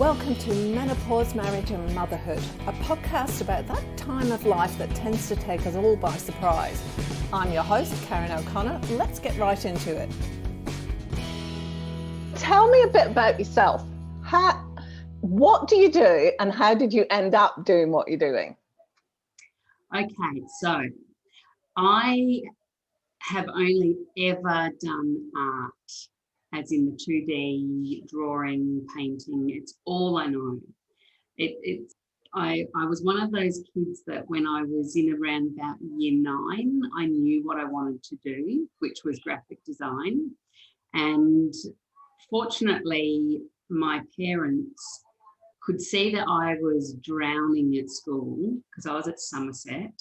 Welcome to Menopause, Marriage and Motherhood, a podcast about that time of life that tends to take us all by surprise. I'm your host, Karen O'Connor. Let's get right into it. Tell me a bit about yourself. What do you do and how did you end up doing what you're doing? Okay, so I have only ever done art, as in the 2D drawing, painting. It's all I know. I was one of those kids that when I was in around about year 9, I knew what I wanted to do, which was graphic design. And fortunately, my parents could see that I was drowning at school because I was at Somerset,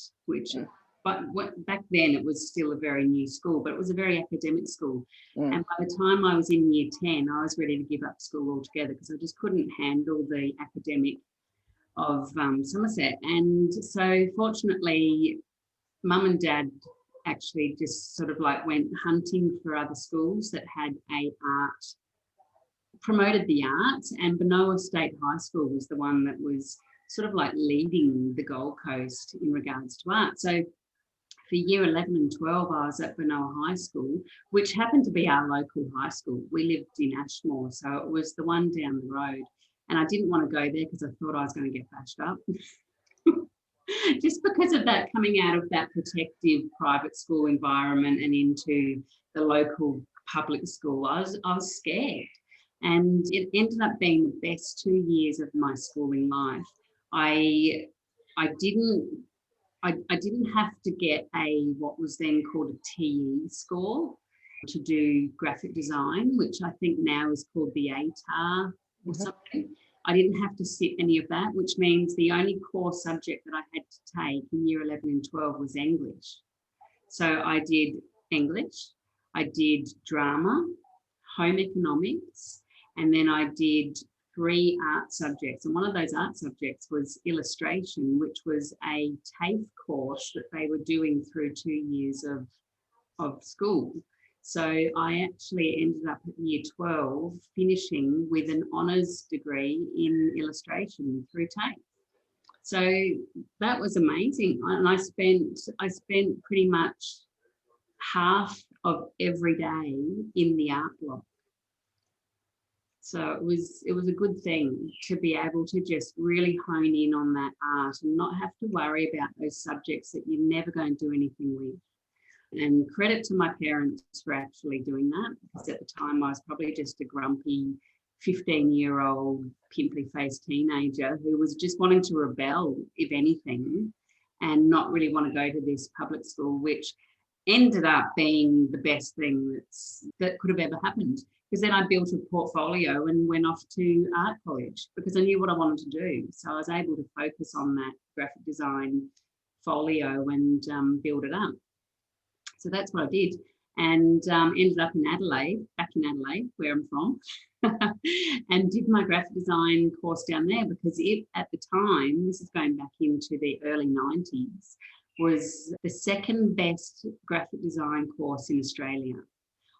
but back then it was still a very new school, but it was a very academic school. And by the time I was in year 10, I was ready to give up school altogether because I just couldn't handle the academic of Somerset. And so fortunately, Mum and Dad actually just sort of like went hunting for other schools that had promoted the arts, and Benoa State High School was the one that was sort of like leading the Gold Coast in regards to art. So for year 11 and 12, I was at Benoa High School, which happened to be our local high school. We lived in Ashmore, so it was the one down the road. And I didn't want to go there because I thought I was going to get bashed up. Just because of that, coming out of that protective private school environment and into the local public school, I was scared. And it ended up being the best 2 years of my schooling life. I didn't have to get what was then called a TE score to do graphic design, which I think now is called the ATAR or something. I didn't have to sit any of that, which means the only core subject that I had to take in year 11 and 12 was English. So I did English, I did drama, home economics, and then I did 3 art subjects. And one of those art subjects was illustration, which was a TAFE course that they were doing through 2 years of school. So I actually ended up at year 12 finishing with an honours degree in illustration through TAFE. So that was amazing. And I spent pretty much half of every day in the art block. So it was a good thing to be able to just really hone in on that art and not have to worry about those subjects that you're never going to do anything with. And credit to my parents for actually doing that, because at the time I was probably just a grumpy 15-year-old pimply-faced teenager who was just wanting to rebel, if anything, and not really want to go to this public school, which ended up being the best thing that could have ever happened. Because then I built a portfolio and went off to art college because I knew what I wanted to do. So I was able to focus on that graphic design folio and build it up. So that's what I did, and ended up back in Adelaide, where I'm from, and did my graphic design course down there because it, at the time, this is going back into the early 90s, was the second best graphic design course in Australia.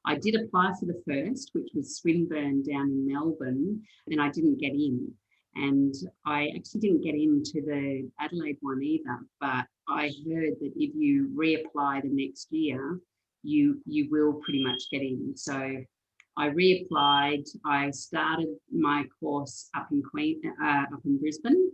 I did apply for the first, which was Swinburne down in Melbourne, and I didn't get in. And I actually didn't get into the Adelaide one either, but I heard that if you reapply the next year, you will pretty much get in. So I reapplied. I started my course up in Brisbane,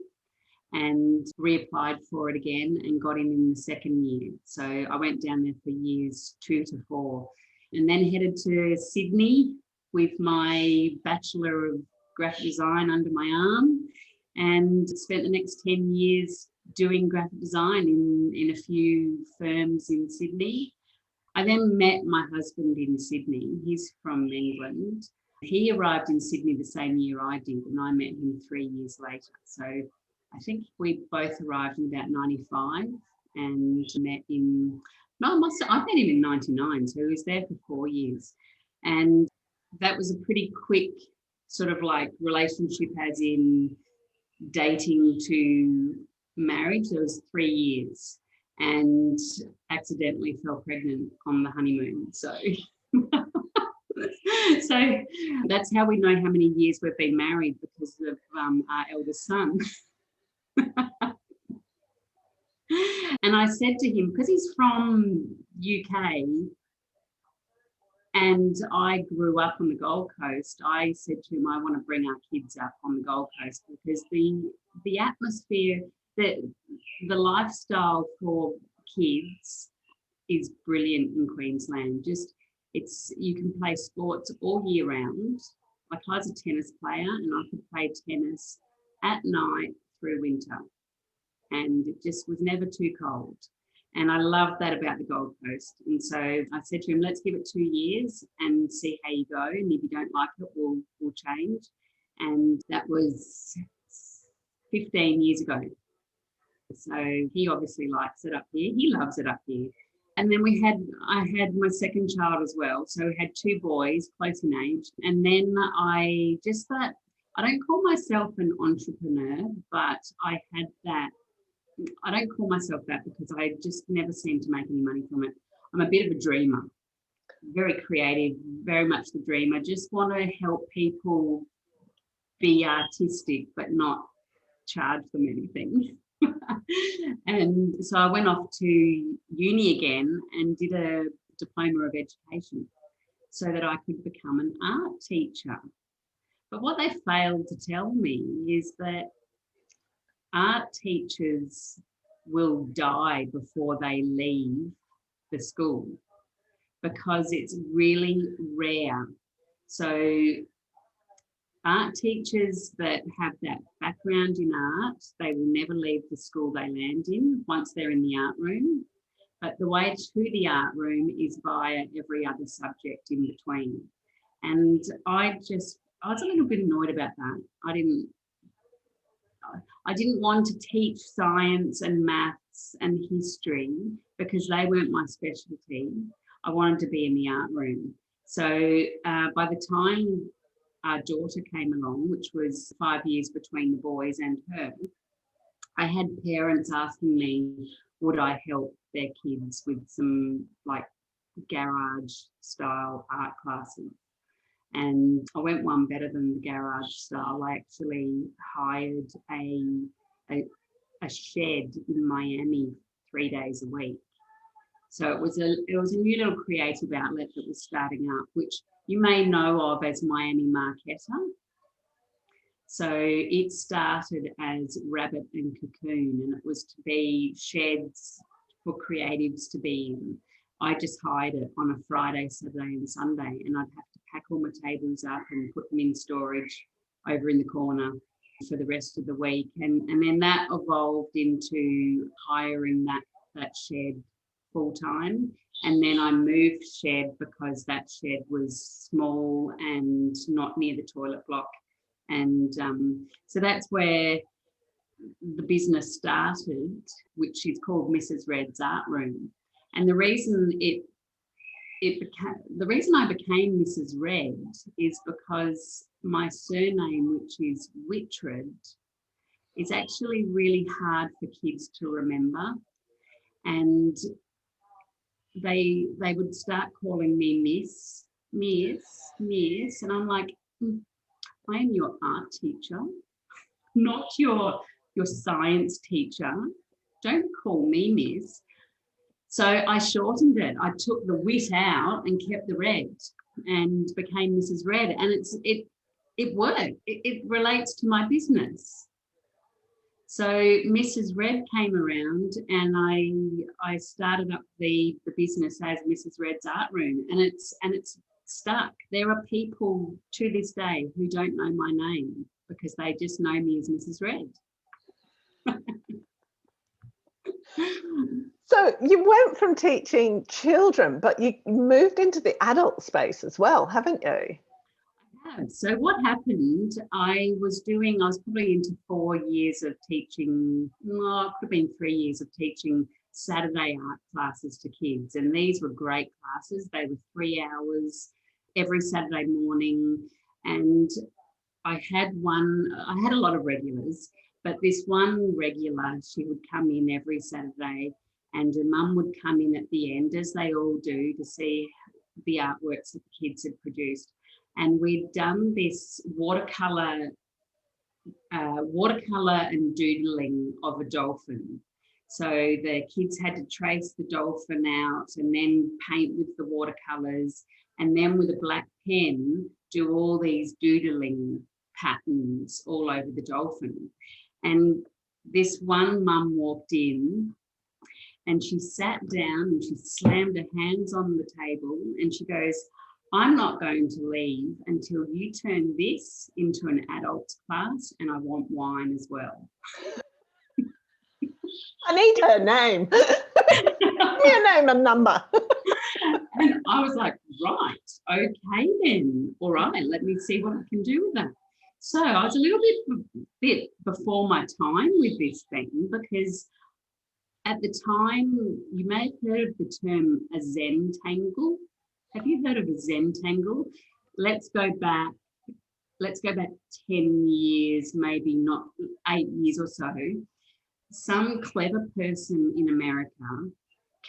and reapplied for it again and got in the second year. So I went down there for years 2 to 4, and then headed to Sydney with my Bachelor of Graphic Design under my arm, and spent the next 10 years doing graphic design in a few firms in Sydney. I then met my husband in Sydney. He's from England. He arrived in Sydney the same year I did, and I met him 3 years later. So I think we both arrived in about 95 and met in, I met him in 99, so he was there for 4 years. And that was a pretty quick sort of like relationship, as in dating to marriage. There was 3 years, and accidentally fell pregnant on the honeymoon. So So that's how we know how many years we've been married, because of our eldest son. And I said to him, because he's from UK and I grew up on the Gold Coast, I said to him, I want to bring our kids up on the Gold Coast, because the atmosphere, the lifestyle for kids is brilliant in Queensland. You can play sports all year round. Like, I was a tennis player and I could play tennis at night through winter, and it just was never too cold. And I love that about the Gold Coast. And so I said to him, let's give it 2 years and see how you go. And if you don't like it, we'll change. And that was 15 years ago. So he obviously likes it up here. He loves it up here. And then I had my second child as well. So we had 2 boys, close in age. And then I just thought, I don't call myself an entrepreneur, but I had that. I don't call myself that because I just never seem to make any money from it. I'm a bit of a dreamer, very creative, very much the dreamer. Just want to help people be artistic, but not charge them anything. And so I went off to uni again and did a diploma of education so that I could become an art teacher. But what they failed to tell me is that art teachers will die before they leave the school, because it's really rare. So art teachers that have that background in art, they will never leave the school they land in once they're in the art room. But the way to the art room is via every other subject in between. And I was a little bit annoyed about that. I didn't want to teach science and maths and history because they weren't my specialty. I wanted to be in the art room. So by the time our daughter came along, which was 5 years between the boys and her, I had parents asking me, would I help their kids with some like garage style art classes? And I went one better than the garage style. I actually hired a shed in Miami 3 days a week. So it was a new little creative outlet that was starting up, which you may know of as Miami Marquetta. So it started as Rabbit and Cocoon, and it was to be sheds for creatives to be in. I just hired it on a Friday, Saturday and Sunday, and I'd have to pack all my tables up and put them in storage over in the corner for the rest of the week. And then that evolved into hiring that shed full time. And then I moved shed because that shed was small and not near the toilet block. And so that's where the business started, which is called Mrs. Red's Art Room. And the reason I became Mrs. Red is because my surname, which is Whittred, is actually really hard for kids to remember. And they would start calling me Miss, and I'm like, I am your art teacher, not your science teacher. Don't call me Miss. So I shortened it. I took the wit out and kept the red and became Mrs. Red. And it worked. It relates to my business. So Mrs. Red came around and I started up the business as Mrs. Red's Art Room, and it's stuck. There are people to this day who don't know my name because they just know me as Mrs. Red. So you went from teaching children, but you moved into the adult space as well, haven't you? So what happened, I was probably into 4 years of teaching, it could have been 3 years of teaching Saturday art classes to kids. And these were great classes. They were 3 hours every Saturday morning. And I had a lot of regulars, but this one regular, she would come in every Saturday, and her mum would come in at the end, as they all do, to see the artworks that the kids had produced. And we'd done this watercolour and doodling of a dolphin. So the kids had to trace the dolphin out and then paint with the watercolours, and then with a black pen do all these doodling patterns all over the dolphin. And this one mum walked in and she sat down and she slammed her hands on the table and she goes, "I'm not going to leave until you turn this into an adults class, and I want wine as well." I need her name. Her name and number. And I was like, right, okay then. All right, let me see what I can do with that. So I was a little bit before my time with this thing, because at the time, you may have heard of the term a Zentangle. Have you heard of a Zentangle? Let's go back 10 years, maybe not 8 years or so. Some clever person in America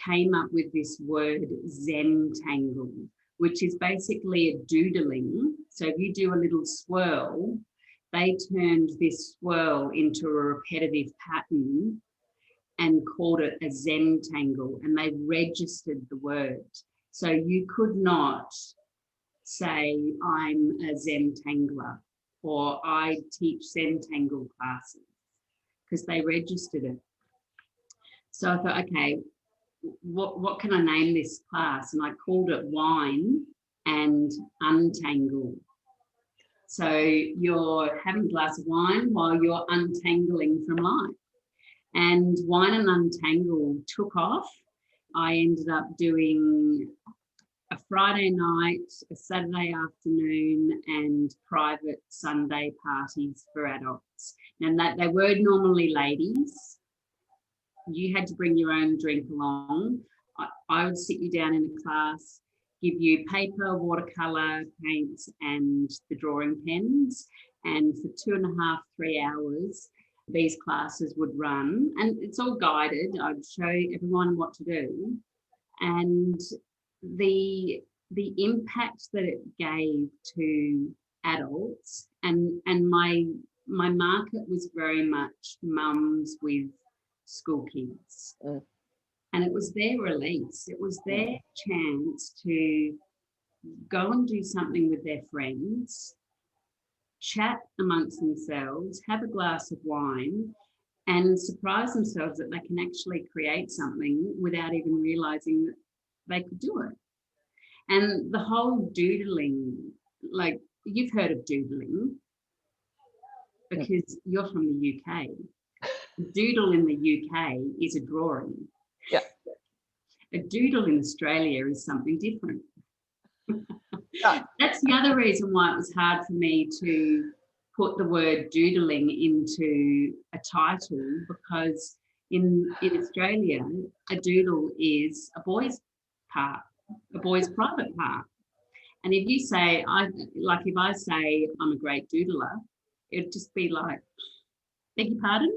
came up with this word Zentangle, which is basically a doodling. So if you do a little swirl, they turned this swirl into a repetitive pattern and called it a Zentangle, and they registered the word. So you could not say, "I'm a Zentangler," or "I teach Zentangle classes," because they registered it. So I thought, okay, what can I name this class? And I called it Wine and Untangle. So you're having a glass of wine while you're untangling from life. And Wine and Untangle took off. I ended up doing a Friday night, a Saturday afternoon, and private Sunday parties for adults. And that they were normally ladies. You had to bring your own drink along. I would sit you down in a class, give you paper, watercolour, paints, and the drawing pens. And for 2.5, 3 hours, these classes would run. And it's all guided. I'd show everyone what to do. And the impact that it gave to adults, and my market was very much mums with school kids. And it was their release. It was their chance to go and do something with their friends, chat amongst themselves, have a glass of wine, and surprise themselves that they can actually create something without even realising that they could do it. And the whole doodling, like, you've heard of doodling because you're from the UK. Doodle in the UK is a drawing. Yeah. A doodle in Australia is something different. That's the other reason why it was hard for me to put the word doodling into a title, because in Australia, a doodle is a boy's part, a boy's private part. And if you say, if I say I'm a great doodler, it'd just be like, beg your pardon?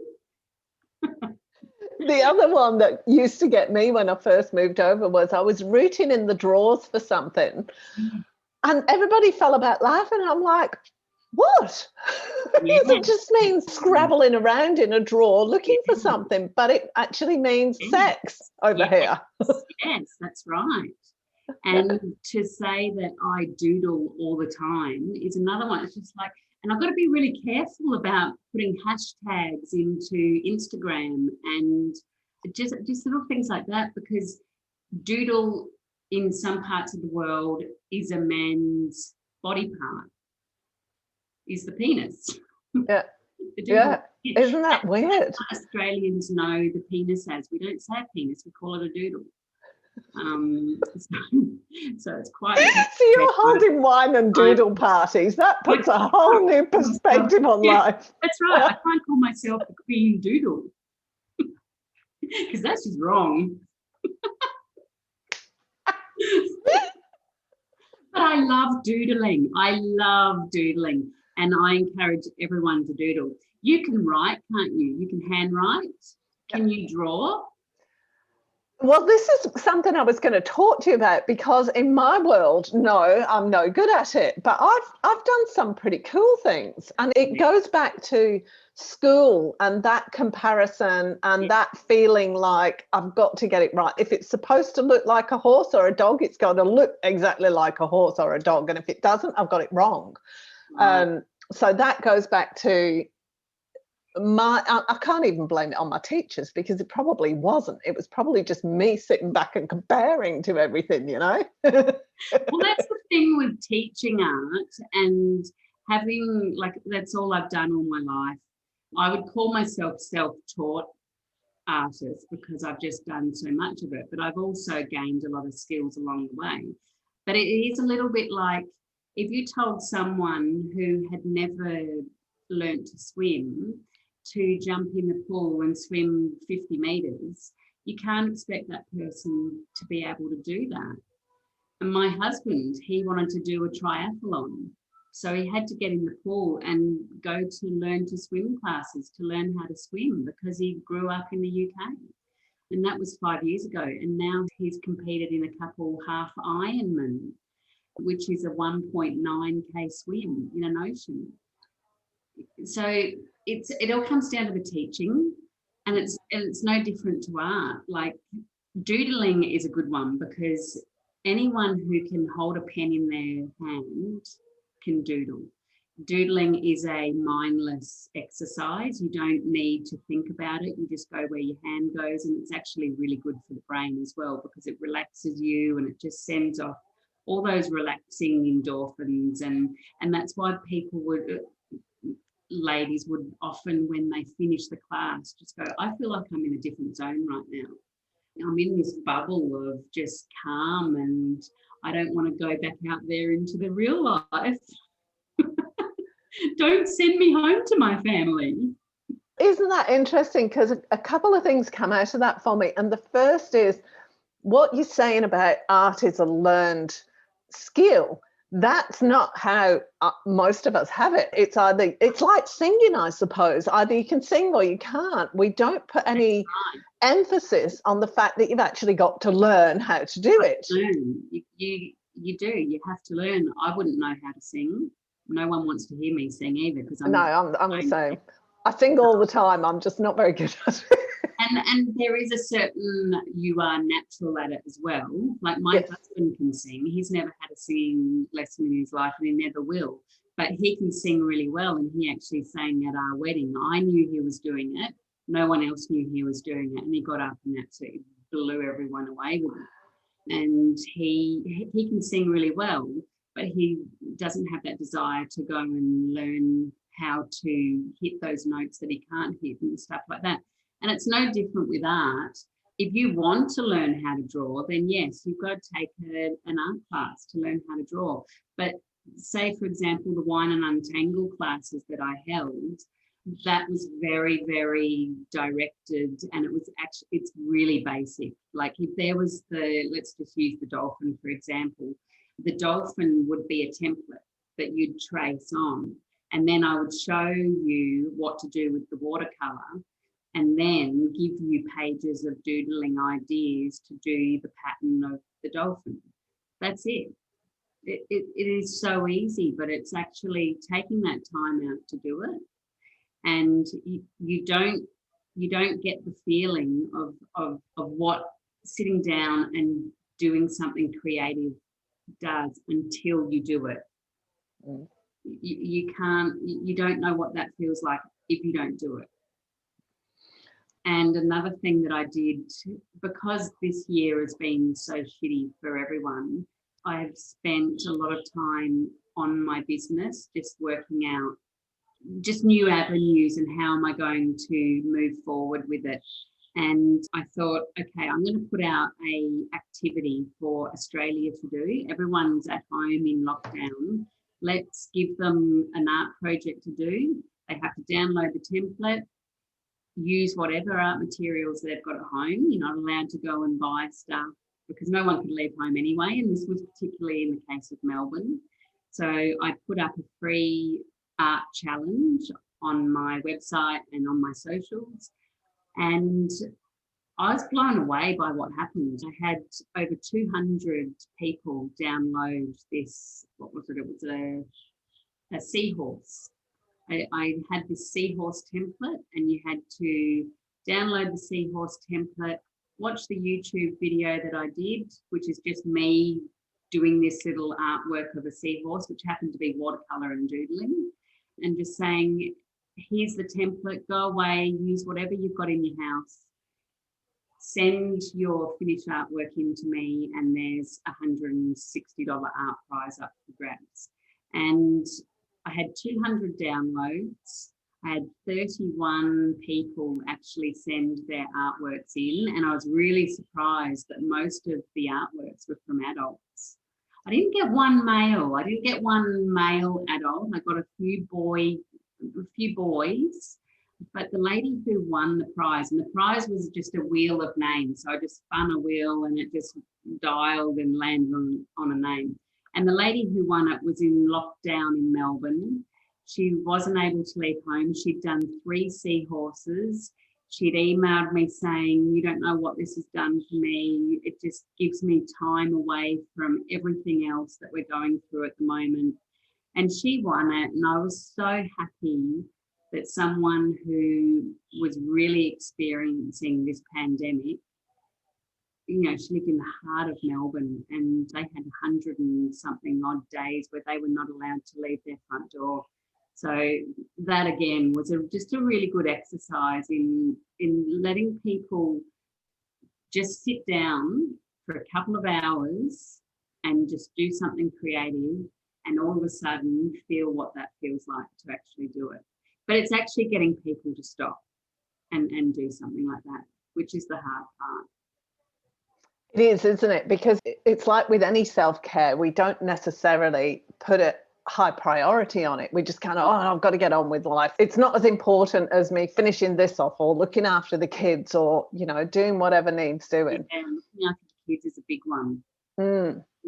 The other one that used to get me when I first moved over was I was rooting in the drawers for something, and everybody fell about laughing. I'm like, what? Yes. It just means scrabbling around in a drawer looking for something, but it actually means sex over here. Yes, that's right. And to say that I doodle all the time is another one. It's just like, and I've got to be really careful about putting hashtags into Instagram and just little things like that, because doodle in some parts of the world is a man's body part, is the penis. Yeah. Yeah. Isn't that weird? Australians know the penis as. We don't say penis, we call it a doodle. So it's quite. So you're holding wine and doodle parties. That puts a whole new perspective on life. That's right. I can't call myself a queen doodle because that's just wrong. But I love doodling. And I encourage everyone to doodle. You can write, can't you? You can handwrite. Can you draw? Well, this is something I was going to talk to you about, because in my world, no, I'm no good at it. But I've done some pretty cool things, and it goes back to school and that comparison and that feeling like I've got to get it right. If it's supposed to look like a horse or a dog, it's got to look exactly like a horse or a dog, and if it doesn't, I've got it wrong. So that goes back to I can't even blame it on my teachers, because it probably wasn't. It was probably just me sitting back and comparing to everything, you know. Well, that's the thing with teaching art and having, like, that's all I've done all my life. I would call myself self-taught artist because I've just done so much of it, but I've also gained a lot of skills along the way. But it is a little bit like if you told someone who had never learnt to swim to jump in the pool and swim 50 metres, you can't expect that person to be able to do that. And my husband, he wanted to do a triathlon. So he had to get in the pool and go to learn to swim classes to learn how to swim, because he grew up in the UK. And that was 5 years ago. And now he's competed in a couple half Ironman, which is a 1.9K swim in an ocean. So it all comes down to the teaching, and it's no different to art. Like, doodling is a good one, because anyone who can hold a pen in their hand can doodle. Doodling is a mindless exercise. You don't need to think about it. You just go where your hand goes, and it's actually really good for the brain as well, because it relaxes you and it just sends off all those relaxing endorphins, and that's why ladies would often, when they finish the class, just go, I feel like I'm in a different zone right now. I'm in this bubble of just calm, and I don't want to go back out there into the real life. Don't send me home to my family. Isn't that interesting? Because a couple of things come out of that for me. And the first is what you're saying about art is a learned skill. That's not how most of us have it. It's like singing, I suppose. Either you can sing or you can't. We don't put any emphasis on the fact that you've actually got to learn how to do it. You do. You have to learn. I wouldn't know how to sing. No one wants to hear me sing either, because I'm the same. I sing all the time. I'm just not very good at it. And there is a certain, you are natural at it as well. Like my husband can sing. He's never had a singing lesson in his life, and he never will. But he can sing really well, and he actually sang at our wedding. I knew he was doing it. No one else knew he was doing it, and he got up and absolutely blew everyone away with it. And he can sing really well, but he doesn't have that desire to go and learn how to hit those notes that he can't hit and stuff like that. And it's no different with art. If you want to learn how to draw, then yes, you've got to take an art class to learn how to draw. But say, for example, the Wine and Untangle classes that I held, that was very, very directed, and it's really basic. Like if there was let's just use the dolphin, for example. The dolphin would be a template that you'd trace on, and then I would show you what to do with the watercolour, and then give you pages of doodling ideas to do the pattern of the dolphin. That's it. It is so easy, but it's actually taking that time out to do it. And you don't get the feeling of what sitting down and doing something creative does until you do it. You don't know what that feels like if you don't do it. And another thing that I did, because this year has been so shitty for everyone, I have spent a lot of time on my business, just working out just new avenues and how am I going to move forward with it. And I thought, okay, I'm going to put out a activity for Australia to do. Everyone's at home in lockdown. Let's give them an art project to do. They have to download the template, use whatever art materials they've got at home. You're not allowed to go and buy stuff because no one could leave home anyway. And this was particularly in the case of Melbourne. So I put up a free art challenge on my website and on my socials. And I was blown away by what happened. I had over 200 people download this, what was it? It was a seahorse. I had this seahorse template, and you had to download the seahorse template, watch the YouTube video that I did, which is just me doing this little artwork of a seahorse, which happened to be watercolor and doodling, and just saying, here's the template, go away, use whatever you've got in your house, send your finished artwork in to me, and there's a $160 art prize up for grabs. And I had 200 downloads. I had 31 people actually send their artworks in, and I was really surprised that most of the artworks were from adults. I didn't get one male. I didn't get one male adult. I got a few boys, but the lady who won the prize, and the prize was just a wheel of names. So I just spun a wheel and it just dialed and landed on a name. And the lady who won it was in lockdown in Melbourne. She wasn't able to leave home. She'd done 3 seahorses. She'd emailed me saying, you don't know what this has done for me. It just gives me time away from everything else that we're going through at the moment. And she won it. And I was so happy that someone who was really experiencing this pandemic, you know, she lived in the heart of Melbourne, and they had 100 and something odd days where they were not allowed to leave their front door. So that again was just a really good exercise in letting people just sit down for a couple of hours and just do something creative, and all of a sudden feel what that feels like to actually do it. But it's actually getting people to stop and do something like that, which is the hard part. It is, isn't it? Because it's like with any self-care, we don't necessarily put a high priority on it. We just kind of, I've got to get on with life. It's not as important as me finishing this off or looking after the kids or, you know, doing whatever needs doing. Yeah, looking after the kids is a big one.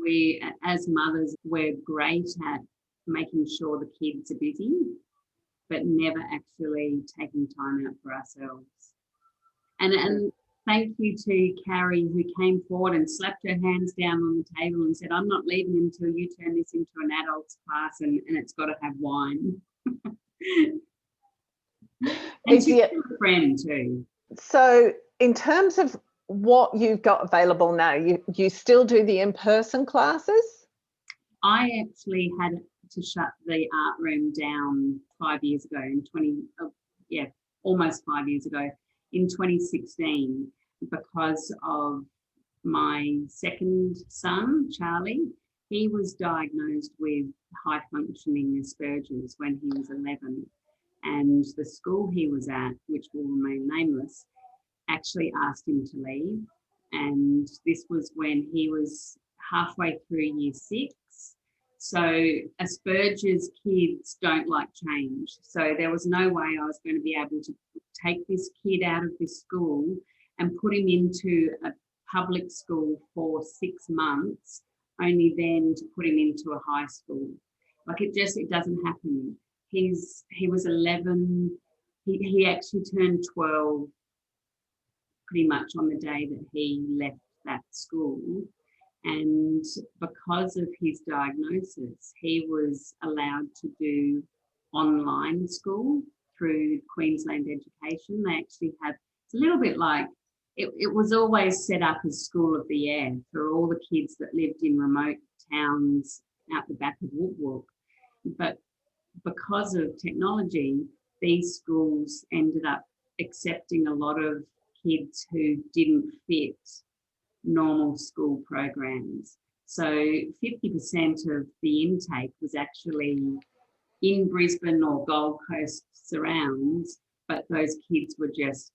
We, as mothers, we're great at making sure the kids are busy, but never actually taking time out for ourselves. And thank you to Carrie, who came forward and slapped her hands down on the table and said, I'm not leaving until you turn this into an adults class, and it's got to have wine. And she's a friend too. So in terms of what you've got available now, you still do the in-person classes? I actually had to shut the art room down 5 years ago, almost 5 years ago, in 2016, because of my second son, Charlie. He was diagnosed with high functioning Aspergers when he was 11, and the school he was at, which will remain nameless, actually asked him to leave. And this was when he was halfway through year 6. So Asperger's kids don't like change. So there was no way I was going to be able to take this kid out of this school and put him into a public school for 6 months, only then to put him into a high school. Like it doesn't happen. He was 11. He actually turned 12 pretty much on the day that he left that school. And because of his diagnosis, he was allowed to do online school through Queensland Education. They actually have, it's a little bit like, it was always set up as School of the Air for all the kids that lived in remote towns out the back of Woodwalk. But because of technology, these schools ended up accepting a lot of kids who didn't fit normal school programs. So 50% of the intake was actually in Brisbane or Gold Coast surrounds, but those kids were just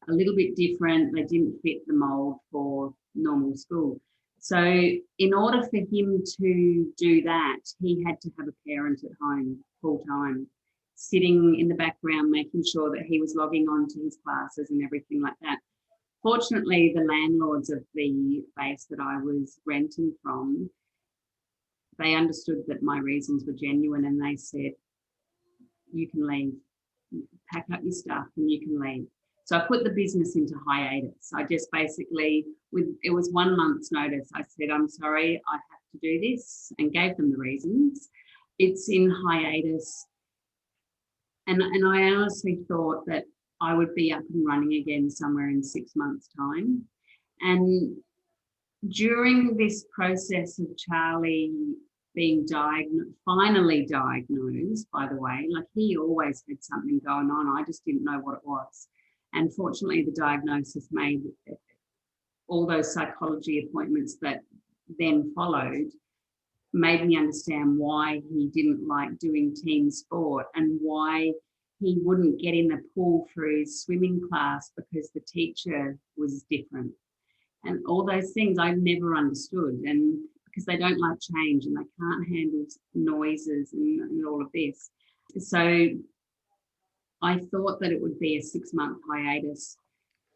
a little bit different. They didn't fit the mould for normal school. So in order for him to do that, he had to have a parent at home full time, sitting in the background, making sure that he was logging on to his classes and everything like that. Fortunately, the landlords of the base that I was renting from, they understood that my reasons were genuine, and they said, you can leave, pack up your stuff and you can leave. So I put the business into hiatus. I just basically, it was 1 month's notice. I said, I'm sorry, I have to do this, and gave them the reasons. It's in hiatus. And I honestly thought that I would be up and running again somewhere in 6 months' time. And during this process of Charlie being finally diagnosed, by the way, like he always had something going on. I just didn't know what it was. And fortunately, the diagnosis made all those psychology appointments that then followed, made me understand why he didn't like doing team sport and why he wouldn't get in the pool for his swimming class because the teacher was different. And all those things I never understood, and because they don't like change and they can't handle noises and all of this. So I thought that it would be a 6-month hiatus.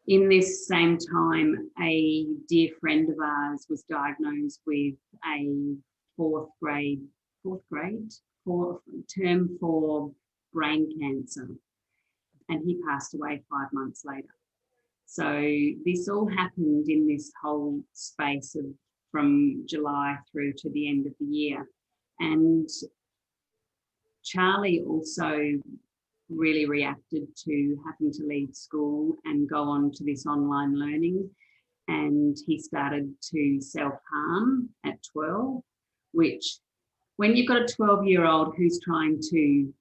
In this same time, a dear friend of ours was diagnosed with a fourth term 4 brain cancer, and he passed away 5 months later. So this all happened in this whole space of from July through to the end of the year. And Charlie also really reacted to having to leave school and go on to this online learning. And he started to self-harm at 12, which when you've got a 12-year-old who's trying to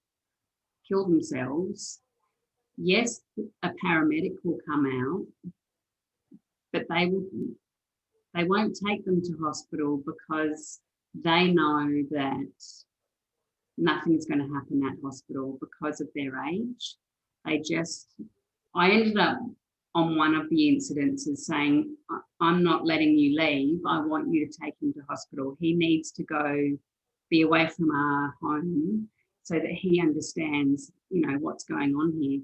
kill themselves, yes, a paramedic will come out, but they won't take them to hospital because they know that nothing's going to happen at hospital because of their age. I ended up on one of the incidences saying, I'm not letting you leave. I want you to take him to hospital. He needs to go be away from our home so that he understands, what's going on here.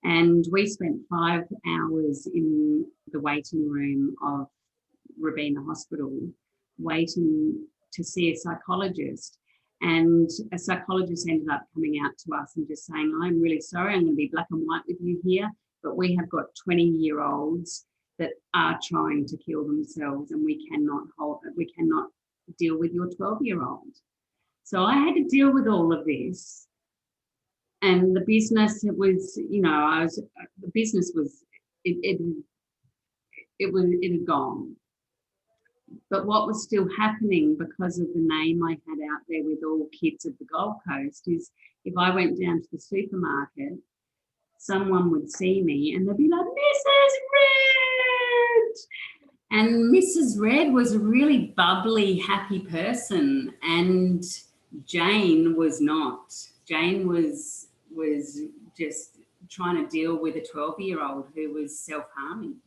And we spent 5 hours in the waiting room of Robina Hospital waiting to see a psychologist. And a psychologist ended up coming out to us and just saying, I'm really sorry, I'm going to be black and white with you here, but we have got 20-year-olds that are trying to kill themselves, and we cannot deal with your 12-year-old. So I had to deal with all of this. And the business, it had gone. But what was still happening because of the name I had out there with all kids of the Gold Coast is if I went down to the supermarket, someone would see me and they'd be like, Mrs. Red! And Mrs. Red was a really bubbly, happy person, and Jane was not. Jane was just trying to deal with a 12-year-old who was self-harming.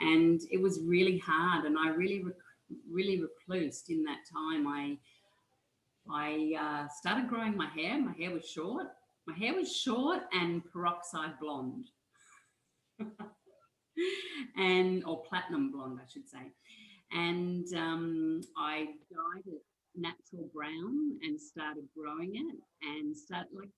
And it was really hard, and I really reclused in that time. I started growing my hair. My hair was short. My hair was short and peroxide blonde, or platinum blonde, I should say. And I dyed it natural brown and started growing it, and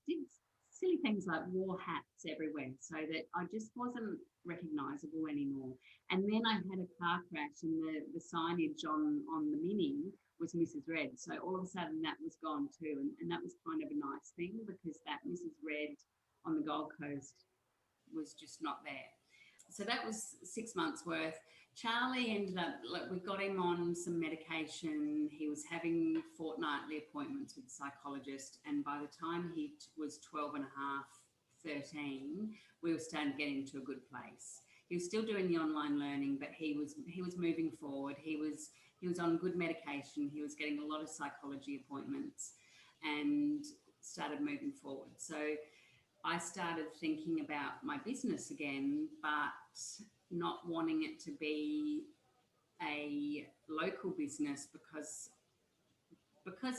did silly things like wore hats everywhere so that I just wasn't recognisable anymore. And then I had a car crash, and the signage on the Mini was Mrs. Red. So all of a sudden that was gone too. And that was kind of a nice thing, because that Mrs. Red on the Gold Coast was just not there. So that was 6 months worth. Charlie ended up, we got him on some medication. He was having fortnightly appointments with the psychologist. And by the time he was 12 and a half, 13, we were starting to get into a good place. He was still doing the online learning, but he was moving forward. He was on good medication. He was getting a lot of psychology appointments and started moving forward. So I started thinking about my business again, but not wanting it to be a local business because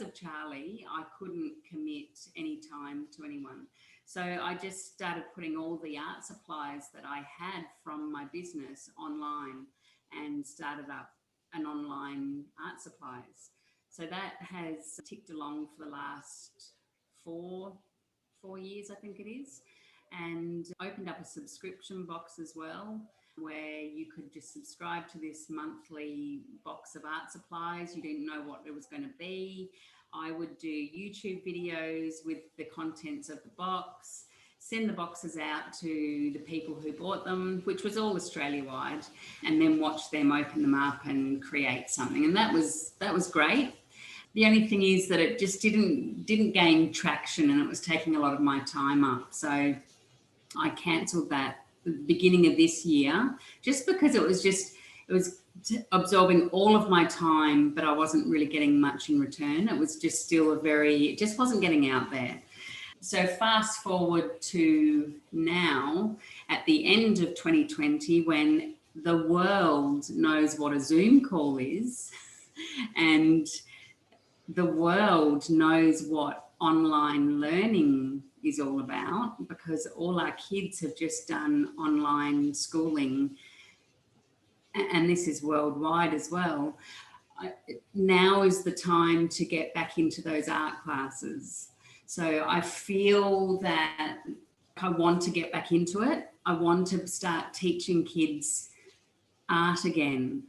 of Charlie. I couldn't commit any time to anyone. So I just started putting all the art supplies that I had from my business online and started up an online art supplies. So that has ticked along for the last four years, I think it is. and opened up a subscription box as well, where you could just subscribe to this monthly box of art supplies. You didn't know what it was going to be. I would do YouTube videos with the contents of the box, send the boxes out to the people who bought them, which was all Australia-wide, and then watch them open them up and create something. And that was great. The only thing is that it just didn't gain traction, and it was taking a lot of my time up. So I cancelled that at the beginning of this year, just because it was absorbing all of my time, but I wasn't really getting much in return. It was just still it just wasn't getting out there. So fast forward to now, at the end of 2020, when the world knows what a Zoom call is, and the world knows what online learning is all about, because all our kids have just done online schooling, and this is worldwide as well. Now is the time to get back into those art classes. So I feel that I want to get back into it. I want to start teaching kids art again,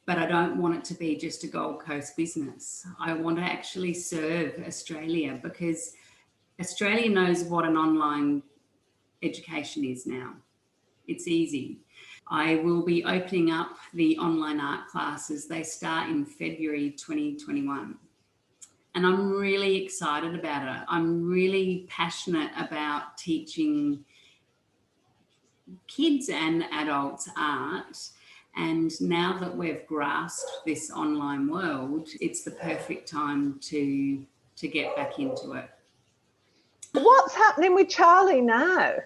but I don't want it to be just a Gold Coast business. I want to actually serve Australia, because Australia knows what an online education is now. It's easy. I will be opening up the online art classes. They start in February 2021. And I'm really excited about it. I'm really passionate about teaching kids and adults art. And now that we've grasped this online world, it's the perfect time to get back into it. What's happening with Charlie now?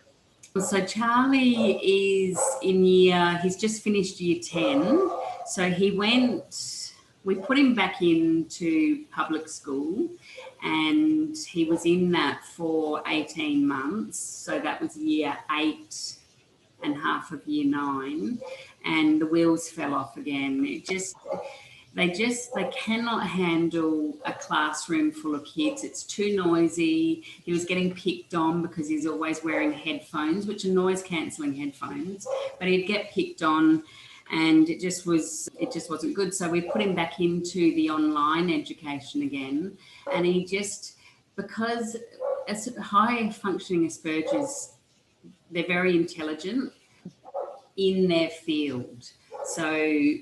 So Charlie is he's just finished year 10. So we put him back into public school, and he was in that for 18 months. So that was year 8 and half of year 9, and the wheels fell off again. They cannot handle a classroom full of kids. It's too noisy. He was getting picked on because he's always wearing headphones, which are noise cancelling headphones, but he'd get picked on, and it just wasn't good. So we put him back into the online education again, and because as high functioning Aspergers, they're very intelligent in their field. So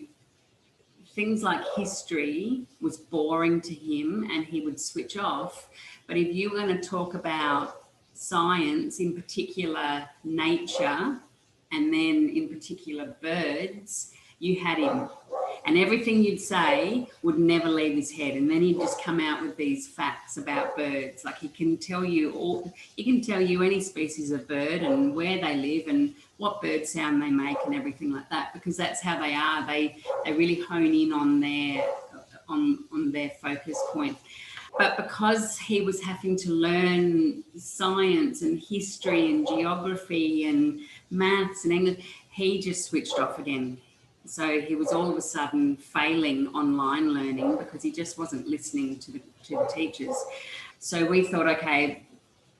things like history was boring to him, and he would switch off. But if you were going to talk about science, in particular nature, and then in particular birds, you had him. And everything you'd say would never leave his head. And then he'd just come out with these facts about birds. Like he can tell you any species of bird and where they live and what bird sound they make and everything like that, because that's how they are. They really hone in on their focus point. But because he was having to learn science and history and geography and maths and English, he just switched off again. So he was all of a sudden failing online learning because he just wasn't listening to the teachers. So we thought, okay,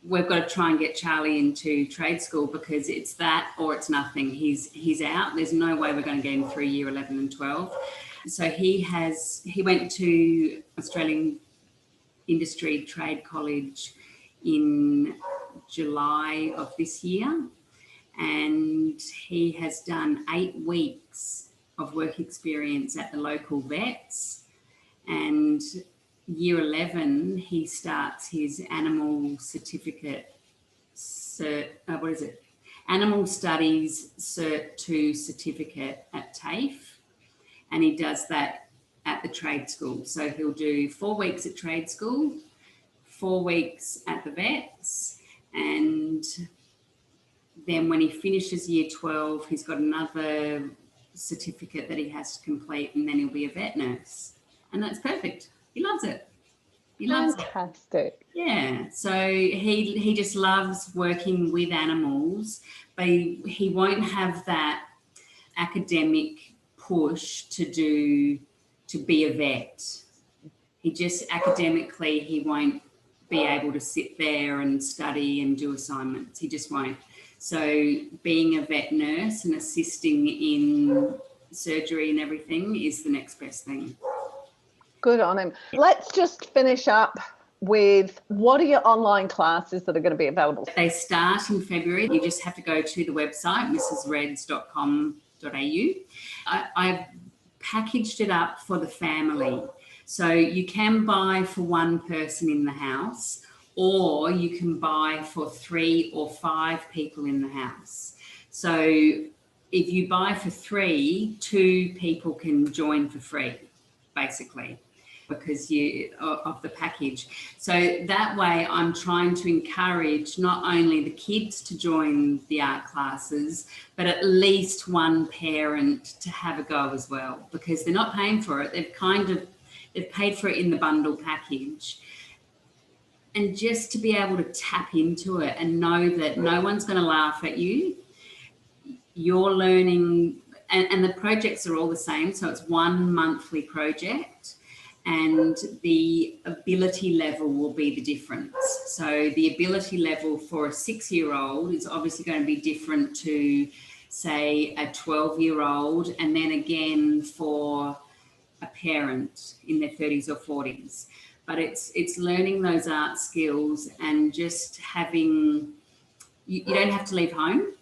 we've got to try and get Charlie into trade school, because it's that or it's nothing. He's out. There's no way we're going to get him through year 11 and 12. So he went to Australian Industry Trade College in July of this year, and he has done 8 weeks of work experience at the local vets, and year 11 he starts his animal certificate Animal Studies Cert 2 certificate at TAFE, and he does that at the trade school. So he'll do 4 weeks at trade school, 4 weeks at the vets, and then when he finishes year 12, he's got another certificate that he has to complete, and then he'll be a vet nurse. And that's perfect. He loves it. He loves it. Fantastic. Yeah. So he just loves working with animals, but he won't have that academic push to be a vet. He just academically, he won't be able to sit there and study and do assignments. He just won't. So being a vet nurse and assisting in surgery and everything is the next best thing. Good on him. Let's just finish up with, what are your online classes that are going to be available? They start in February. You just have to go to the website, mrsreds.com.au. I've packaged it up for the family. So you can buy for one person in the house, or you can buy for 3 or 5 people in the house. So if you buy for 3, 2 people can join for free, basically, because of the package. So that way I'm trying to encourage not only the kids to join the art classes, but at least one parent to have a go as well, because they're not paying for it. They've paid for it in the bundle package. And just to be able to tap into it and know that no one's going to laugh at you. You're learning, and the projects are all the same. So it's one monthly project, and the ability level will be the difference. So the ability level for a 6-year-old is obviously going to be different to, say, a 12-year-old, and then again for a parent in their 30s or 40s. But it's learning those art skills and just having, you don't have to leave home.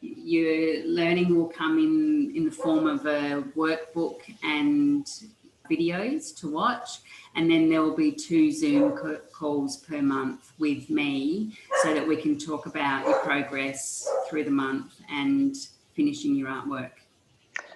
Your learning will come in the form of a workbook and videos to watch, and then there will be 2 Zoom calls per month with me so that we can talk about your progress through the month and finishing your artwork.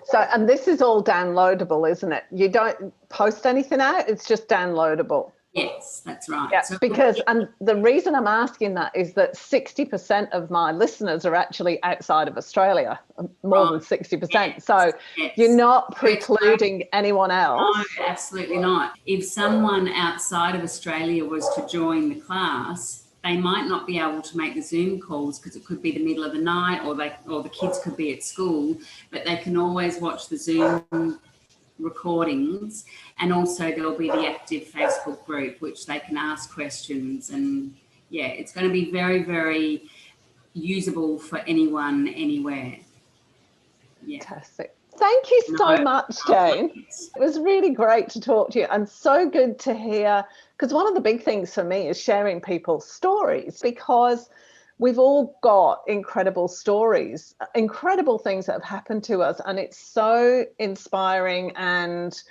So, and this is all downloadable, isn't it? You don't post anything out, it's just downloadable. Yes, that's right. Yeah, so, because, and the reason I'm asking that is that 60% of my listeners are actually outside of Australia, more than 60%. Yes, so yes. You're not precluding anyone else. No, absolutely not. If someone outside of Australia was to join the class, they might not be able to make the Zoom calls because it could be the middle of the night, or the kids could be at school, but they can always watch the Zoom recordings, and also there'll be the active Facebook group which they can ask questions, and yeah, it's going to be very, very usable for anyone, anywhere. Yeah. Fantastic. Thank you so much, Jane. It was really great to talk to you, and so good to hear, because one of the big things for me is sharing people's stories, because we've all got incredible stories, incredible things that have happened to us, and it's so inspiring and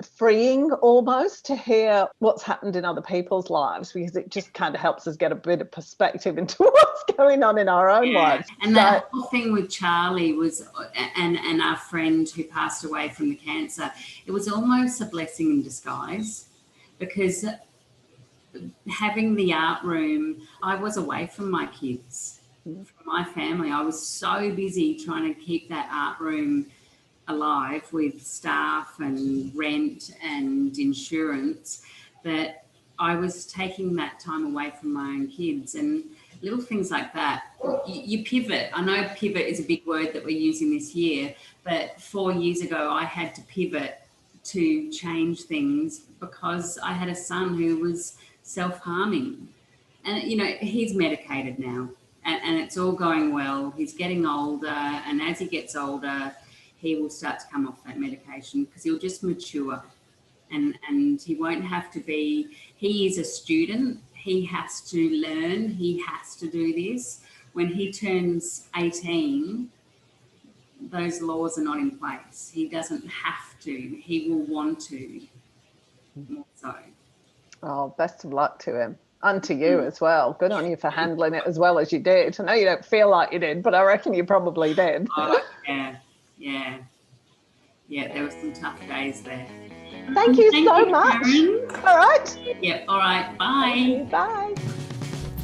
freeing almost to hear what's happened in other people's lives, because it just kind of helps us get a bit of perspective into what's going on in our own lives. And that whole thing with Charlie was, and our friend who passed away from the cancer, it was almost a blessing in disguise, because having the art room, I was away from my kids, from my family. I was so busy trying to keep that art room alive with staff and rent and insurance that I was taking that time away from my own kids. And little things like that, you pivot. I know pivot is a big word that we're using this year, but 4 years ago I had to pivot to change things because I had a son who was self-harming, and he's medicated now, and it's all going well. He's getting older, and as he gets older he will start to come off that medication because he'll just mature, and he won't have to be, he is a student, he has to learn, he has to do this. When he turns 18, those laws are not in place. He doesn't have to, he will want to, more so. Oh, best of luck to him, and to you as well. Good on you for handling it as well as you did. I know you don't feel like you did, but I reckon you probably did. Oh, yeah, there were some tough days there. Thank you so much. Karen. All right. Yep, all right, bye. Bye.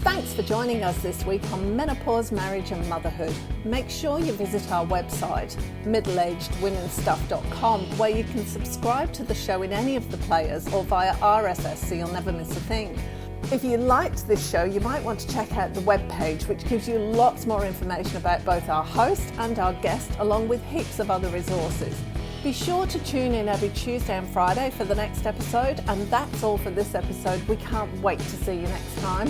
Thanks for joining us this week on Menopause, Marriage and Motherhood. Make sure you visit our website, middleagedwomenstuff.com, where you can subscribe to the show in any of the players or via RSS so you'll never miss a thing. If you liked this show, you might want to check out the webpage, which gives you lots more information about both our host and our guest, along with heaps of other resources. Be sure to tune in every Tuesday and Friday for the next episode, and that's all for this episode. We can't wait to see you next time.